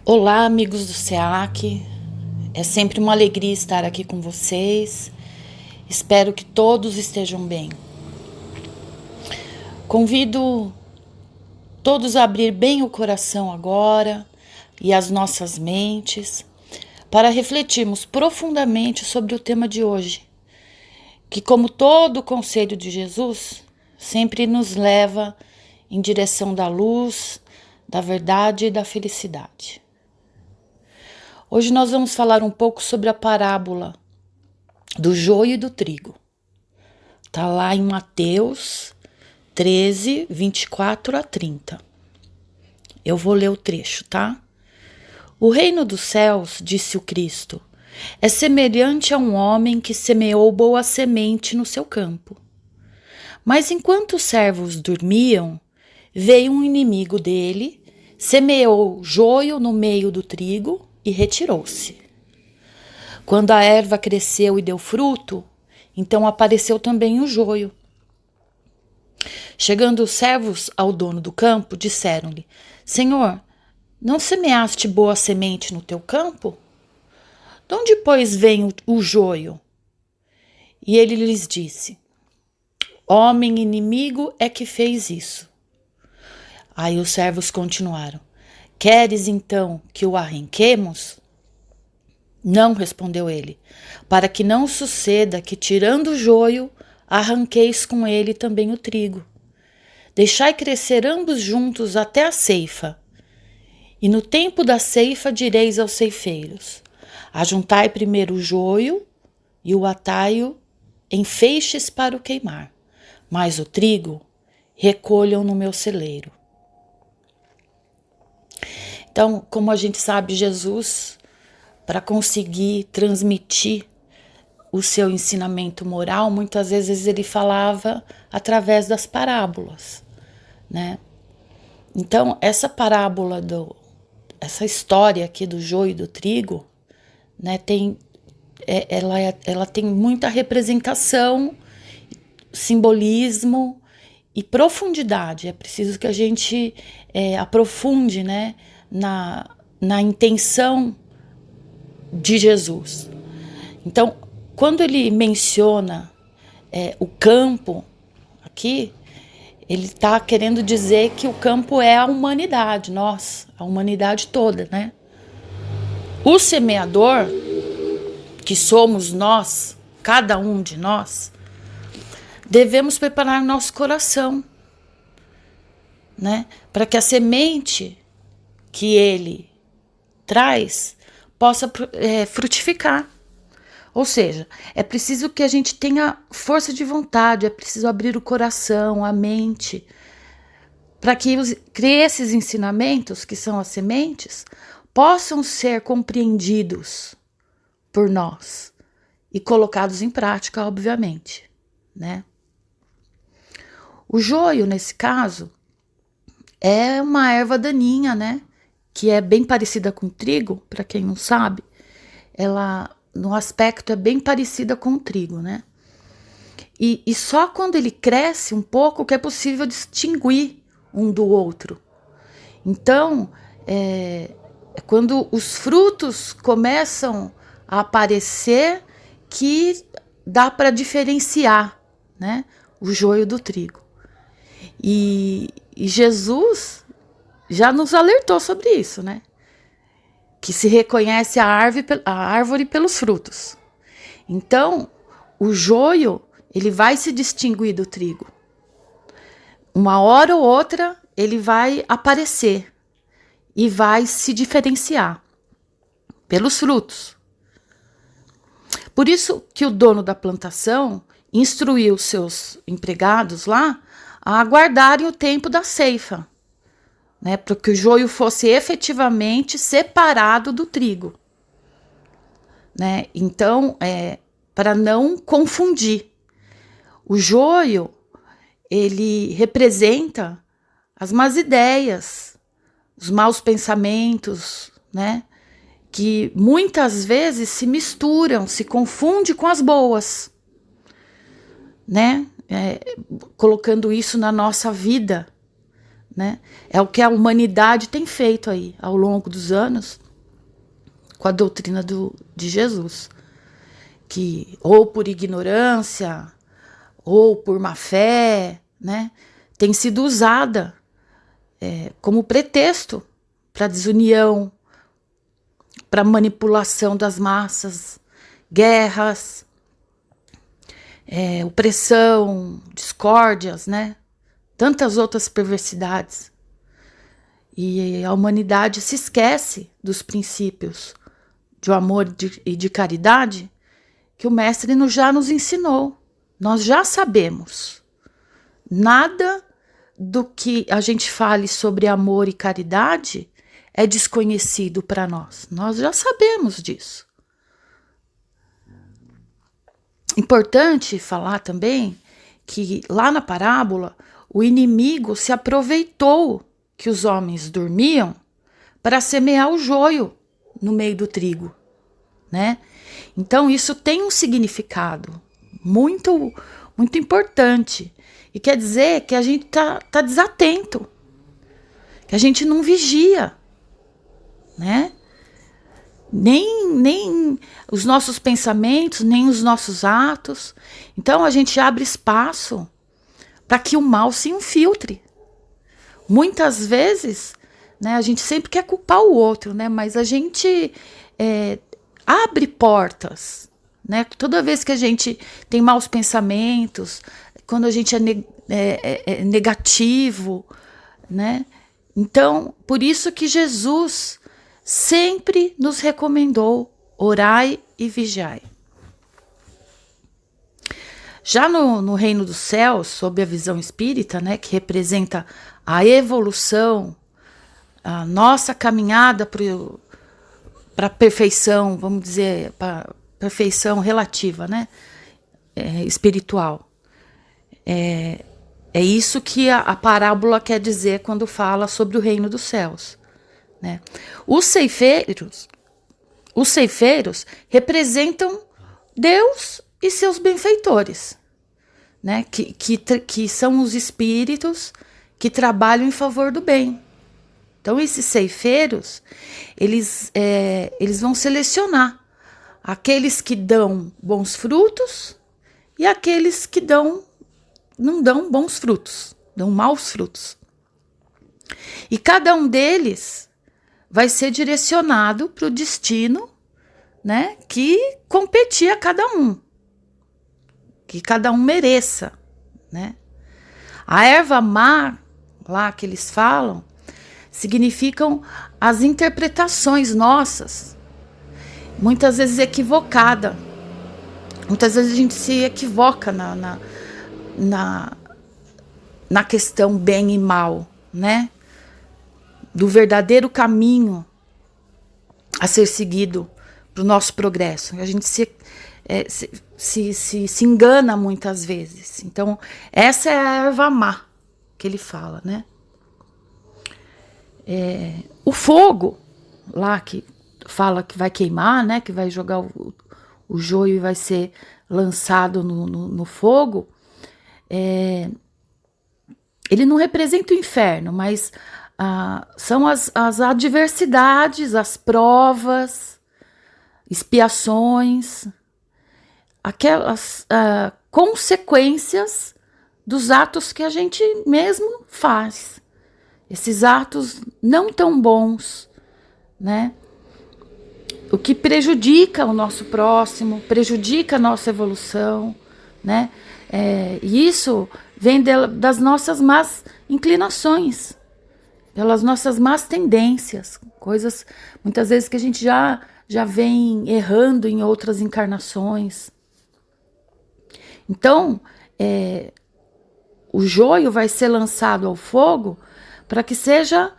Olá, amigos do SEAC. É sempre uma alegria estar aqui com vocês. Espero que todos estejam bem. Convido todos a abrir bem o coração agora e as nossas mentes para refletirmos profundamente sobre o tema de hoje, que, como todo o conselho de Jesus, sempre nos leva em direção da luz, da verdade e da felicidade. Hoje nós vamos falar um pouco sobre a parábola do joio e do trigo. Está lá em Mateus 13, 24 a 30. Eu vou ler o trecho, tá? O reino dos céus, disse o Cristo, é semelhante a um homem que semeou boa semente no seu campo. Mas enquanto os servos dormiam, veio um inimigo dele, semeou joio no meio do trigo e retirou-se. Quando a erva cresceu e deu fruto, então apareceu também o joio. Chegando os servos ao dono do campo, disseram-lhe: Senhor, não semeaste boa semente no teu campo? De onde, pois, vem o joio? E ele lhes disse: Homem inimigo é que fez isso. Aí os servos continuaram: Queres então que o arranquemos? Não, respondeu ele, para que não suceda que, tirando o joio, arranqueis com ele também o trigo. Deixai crescer ambos juntos até a ceifa. E no tempo da ceifa direis aos ceifeiros: Ajuntai primeiro o joio e o atai em feixes para o queimar, mas o trigo recolham no meu celeiro. Então, como a gente sabe, Jesus, para conseguir transmitir o seu ensinamento moral, muitas vezes ele falava através das parábolas, né? Então, essa parábola, essa história aqui do joio e do trigo, né, ela tem muita representação, simbolismo e profundidade. É preciso que a gente aprofunde, né, na intenção de Jesus. Então, quando ele menciona o campo aqui, ele está querendo dizer que o campo é a humanidade, nós, a humanidade toda, né? O semeador, que somos nós, cada um de nós, devemos preparar nosso coração, né? Para que a semente que ele traz possa frutificar. Ou seja, é preciso que a gente tenha força de vontade, é preciso abrir o coração, a mente, para que esses ensinamentos, que são as sementes, possam ser compreendidos por nós e colocados em prática, obviamente, né? O joio, nesse caso, é uma erva daninha, né? Que é bem parecida com o trigo, para quem não sabe. Ela, no aspecto, é bem parecida com o trigo, né? E só quando ele cresce um pouco que é possível distinguir um do outro. Então, quando os frutos começam a aparecer que dá para diferenciar, né, o joio do trigo. E Jesus já nos alertou sobre isso, né? Que se reconhece a árvore pelos frutos. Então, o joio, ele vai se distinguir do trigo. Uma hora ou outra, ele vai aparecer e vai se diferenciar pelos frutos. Por isso que o dono da plantação instruiu seus empregados lá a aguardarem o tempo da ceifa, né, para que o joio fosse efetivamente separado do trigo, né? Então, para não confundir. O joio, ele representa as más ideias, os maus pensamentos, né? Que muitas vezes se misturam, se confundem com as boas, né? Colocando isso na nossa vida, né? É o que a humanidade tem feito aí ao longo dos anos com a doutrina de Jesus, que ou por ignorância ou por má fé, né, tem sido usada como pretexto para desunião, para manipulação das massas, guerras, opressão, discórdias, né? Tantas outras perversidades. E a humanidade se esquece dos princípios de amor e de caridade que o Mestre já nos ensinou. Nós já sabemos. Nada do que a gente fale sobre amor e caridade é desconhecido para nós. Nós já sabemos disso. Importante falar também que lá na parábola o inimigo se aproveitou que os homens dormiam para semear o joio no meio do trigo, né? Então isso tem um significado muito, muito importante. E quer dizer que a gente tá desatento, que a gente não vigia, né? Nem os nossos pensamentos, nem os nossos atos. Então a gente abre espaço para que o mal se infiltre. Muitas vezes, né, a gente sempre quer culpar o outro, né? Mas a gente abre portas, né? Toda vez que a gente tem maus pensamentos, quando a gente é negativo, né? Então, por isso que Jesus sempre nos recomendou: orai e vigiai. Já no reino dos céus, sob a visão espírita, né, que representa a evolução, a nossa caminhada para a perfeição, vamos dizer, para perfeição relativa, né, espiritual. É isso que a parábola quer dizer quando fala sobre o reino dos céus, né? Os ceifeiros representam Deus e seus benfeitores, né? Que são os espíritos que trabalham em favor do bem. Então, esses ceifeiros, eles vão selecionar aqueles que dão bons frutos e aqueles que não dão bons frutos, dão maus frutos. E cada um deles vai ser direcionado para o destino, né, que competir a cada um, que cada um mereça, né? A erva má, lá que eles falam, significam as interpretações nossas, muitas vezes equivocada. Muitas vezes a gente se equivoca na questão bem e mal, né? Do verdadeiro caminho a ser seguido para o nosso progresso. A gente se engana muitas vezes. Então, essa é a erva má que ele fala, né? O fogo, lá que fala que vai queimar, né? Que vai jogar o joio e vai ser lançado no fogo. Ele não representa o inferno, mas são as adversidades, as provas, expiações, aquelas consequências dos atos que a gente mesmo faz. Esses atos não tão bons, né? O que prejudica o nosso próximo, prejudica a nossa evolução, né? E isso vem das nossas más inclinações, pelas nossas más tendências, coisas muitas vezes que a gente já vem errando em outras encarnações. Então, o joio vai ser lançado ao fogo para que seja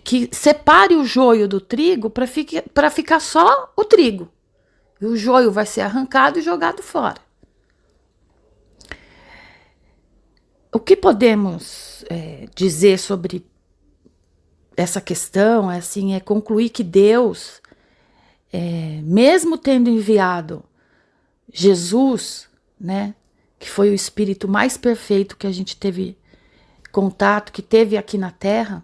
que separe o joio do trigo para ficar só o trigo. E o joio vai ser arrancado e jogado fora. O que podemos dizer sobre essa questão é concluir que Deus, mesmo tendo enviado Jesus, né, que foi o espírito mais perfeito que a gente teve contato que teve aqui na Terra,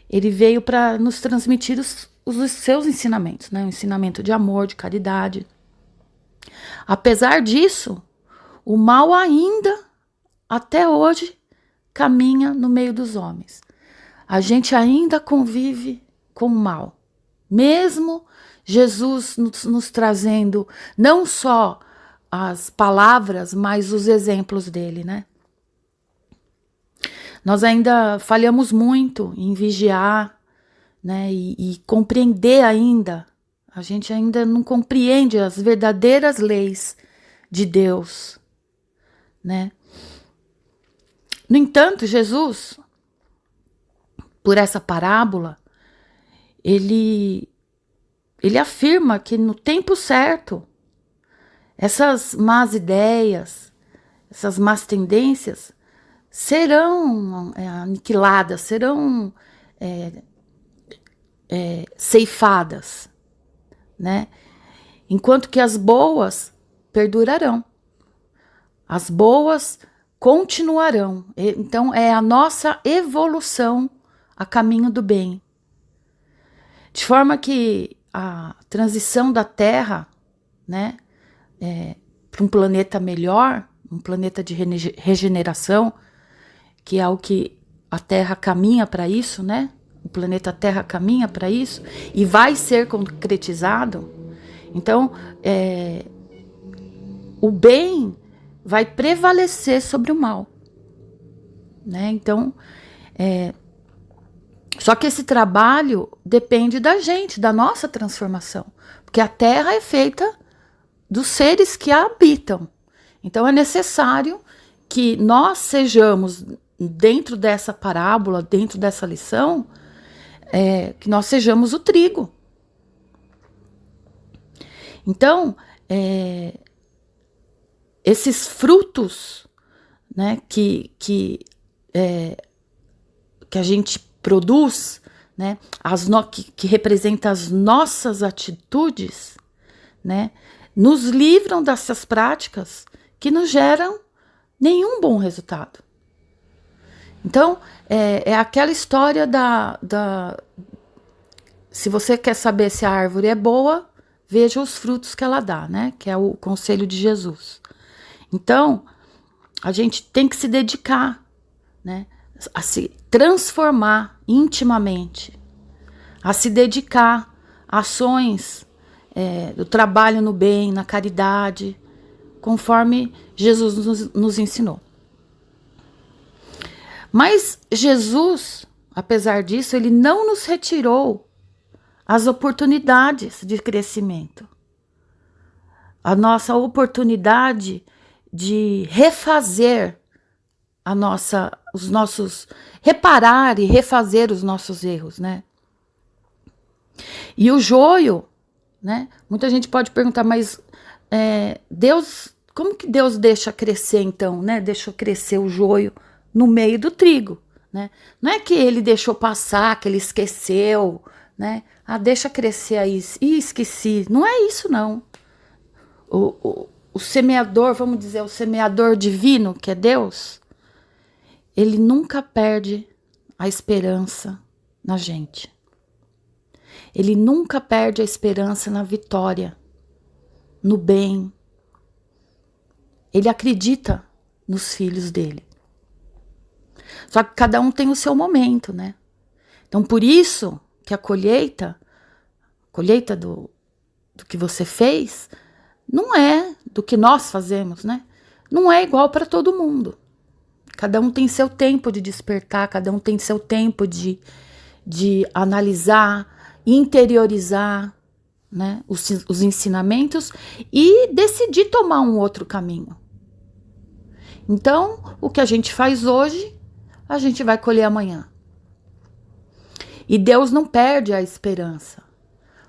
ele veio para nos transmitir os seus ensinamentos, né? O ensinamento de amor, de caridade. Apesar disso, o mal ainda, até hoje, caminha no meio dos homens. A gente ainda convive com o mal. Mesmo Jesus nos trazendo não só as palavras, mas os exemplos dele, né? Nós ainda falhamos muito em vigiar, né, e compreender ainda. A gente ainda não compreende as verdadeiras leis de Deus, né? No entanto, Jesus, por essa parábola, ele afirma que no tempo certo, essas más ideias, essas más tendências serão aniquiladas, serão ceifadas, né? Enquanto que as boas perdurarão. As boas continuarão. Então, é a nossa evolução a caminho do bem. De forma que a transição da Terra, né, para um planeta melhor, um planeta de regeneração, que é o que a Terra caminha para isso, né? O planeta Terra caminha para isso e vai ser concretizado. Então, o bem vai prevalecer sobre o mal, né? Então, só que esse trabalho depende da gente, da nossa transformação, porque a Terra é feita dos seres que a habitam. Então, é necessário que nós sejamos, dentro dessa parábola, dentro dessa lição, que nós sejamos o trigo. Então, esses frutos, né, que a gente produz, né, que representa as nossas atitudes, né, nos livram dessas práticas que não geram nenhum bom resultado. Então, é aquela história se você quer saber se a árvore é boa, veja os frutos que ela dá, né? Que é o conselho de Jesus. Então, a gente tem que se dedicar, né? A se transformar intimamente, a se dedicar a ações do trabalho no bem, na caridade, conforme Jesus nos ensinou. Mas Jesus, apesar disso, ele não nos retirou as oportunidades de crescimento. A nossa oportunidade de refazer reparar e refazer os nossos erros, né? E o joio, né? Muita gente pode perguntar, mas como que Deus deixa crescer então, né? Deixou crescer o joio no meio do trigo, né? Não é que ele deixou passar, que ele esqueceu, né? Deixa crescer aí, esqueci. Não é isso, não. O semeador, vamos dizer, o semeador divino, que é Deus, ele nunca perde a esperança na gente. Ele nunca perde a esperança na vitória, no bem. Ele acredita nos filhos dele. Só que cada um tem o seu momento, né? Então, por isso que a colheita do que você fez, não é do que nós fazemos, né? Não é igual para todo mundo. Cada um tem seu tempo de despertar, cada um tem seu tempo de analisar, interiorizar, né, os ensinamentos e decidir tomar um outro caminho. Então, o que a gente faz hoje, a gente vai colher amanhã. E Deus não perde a esperança,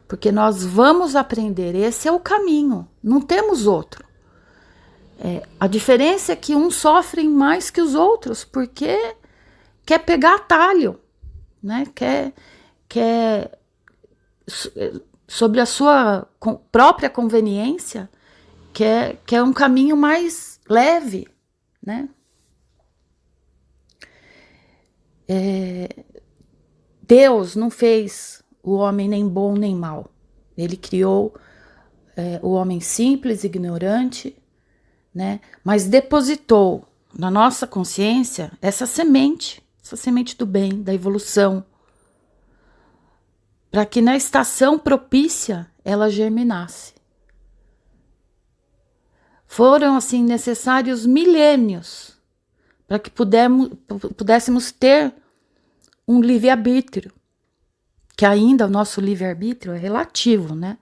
porque nós vamos aprender, esse é o caminho, não temos outro. A diferença é que uns sofrem mais que os outros, porque quer pegar atalho, né? Quer sobre a sua própria conveniência, quer um caminho mais leve, né? Deus não fez o homem nem bom nem mal. Ele criou o homem simples, ignorante, né? Mas depositou na nossa consciência essa semente do bem, da evolução, para que na estação propícia ela germinasse. Foram assim necessários milênios para que pudéssemos ter um livre-arbítrio, que ainda o nosso livre-arbítrio é relativo, né?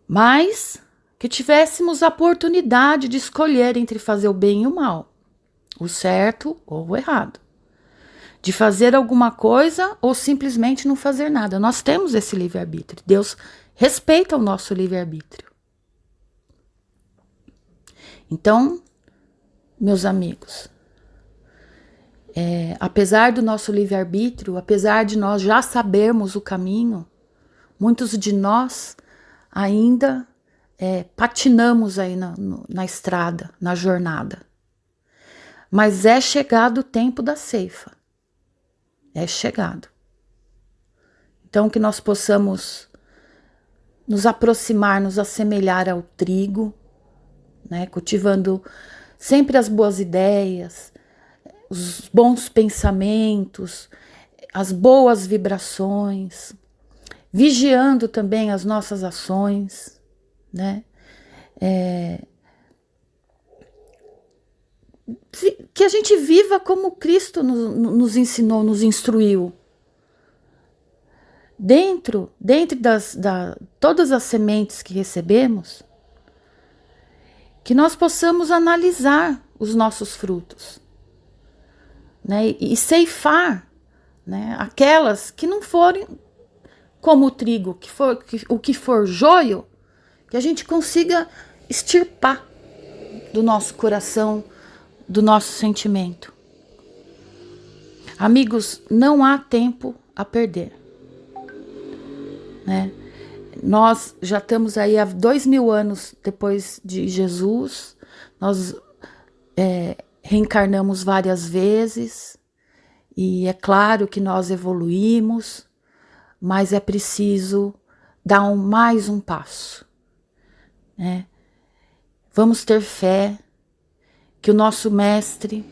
Mas que tivéssemos a oportunidade de escolher entre fazer o bem e o mal, o certo ou o errado, de fazer alguma coisa ou simplesmente não fazer nada. Nós temos esse livre-arbítrio. Deus respeita o nosso livre-arbítrio. Então, meus amigos, apesar do nosso livre-arbítrio, apesar de nós já sabermos o caminho, muitos de nós ainda patinamos aí na estrada, na jornada. Mas é chegado o tempo da ceifa. É chegado. Então, que nós possamos nos aproximar, nos assemelhar ao trigo, né, cultivando sempre as boas ideias, os bons pensamentos, as boas vibrações, vigiando também as nossas ações, né? Que a gente viva como Cristo nos ensinou, nos instruiu. Dentro todas as sementes que recebemos, que nós possamos analisar os nossos frutos, né, e ceifar, né, aquelas que não forem como o trigo, o que for joio, que a gente consiga extirpar do nosso coração, do nosso sentimento. Amigos, não há tempo a perder, né? Nós já estamos aí há 2000 anos depois de Jesus, nós reencarnamos várias vezes, e é claro que nós evoluímos, mas é preciso dar mais um passo, né? Vamos ter fé que o nosso mestre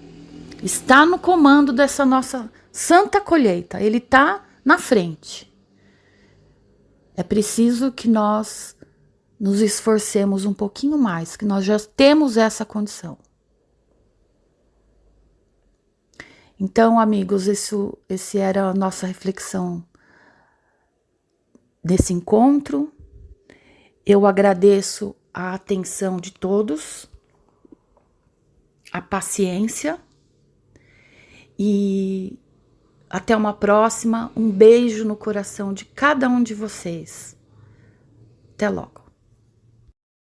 está no comando dessa nossa santa colheita, ele está na frente. É preciso que nós nos esforcemos um pouquinho mais, que nós já temos essa condição. Então, amigos, esse era a nossa reflexão desse encontro. Eu agradeço a atenção de todos, a paciência, e até uma próxima. Um beijo no coração de cada um de vocês. Até logo.